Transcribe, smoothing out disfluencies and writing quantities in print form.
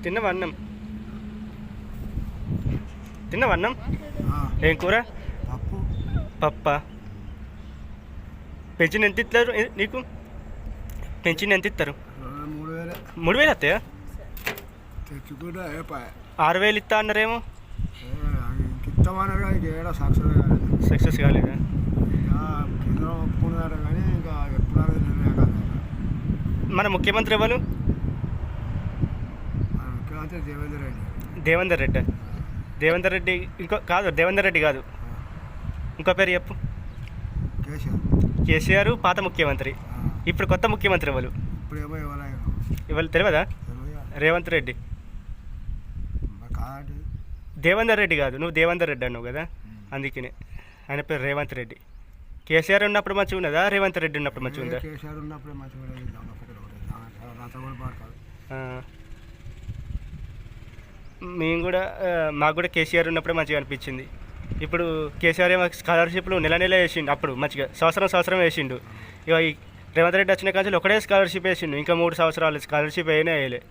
తిన్నవా అన్నం? తిన్నవా అన్నం? ఏం కూర? పప్పా? పెన్షన్ ఎంత ఇస్తారు నీకు? పెన్షన్ ఎంత ఇస్తారు? 3000 వస్తాయా? 6000 ఇస్తా అన్నారేమో. సక్సెస్ కాలేదా? మన ముఖ్యమంత్రి ఎవరు? దేవేందర్ రెడ్డి. దేవేందర్ రెడ్డి ఇంకో కాదు, దేవేందర్ రెడ్డి కాదు, ఇంకో పేరు చెప్పు. కేసీఆర్ పాత ముఖ్యమంత్రి. ఇప్పుడు కొత్త ముఖ్యమంత్రి ఎవరు? ఇవాళ తెలియదా? రేవంత్ రెడ్డి. దేవేందర్ రెడ్డి కాదు, నువ్వు దేవేందర్ రెడ్డి అన్నావు కదా, అందుకనే ఆయన పేరు రేవంత్ రెడ్డి. కేసీఆర్ ఉన్నప్పుడు మంచిగా ఉన్నదా, రేవంత్ రెడ్డి ఉన్నప్పుడు మంచిగా ఉందా? మేము కూడా మాకు కూడా కేసీఆర్ ఉన్నప్పుడే మంచిగా అనిపించింది. ఇప్పుడు కేసీఆర్ ఏమో స్కాలర్షిప్లు నెల నెల వేసిండు, అప్పుడు మంచిగా సంవత్సరం వేసిండు. ఇక ఈ రేవంత్ రెడ్డి వచ్చిన కాంచెలు ఒకటే స్కాలర్షిప్ వేసిండు, ఇంకా 3 సంవత్సరాలు స్కాలర్షిప్ అయినా వేయలే.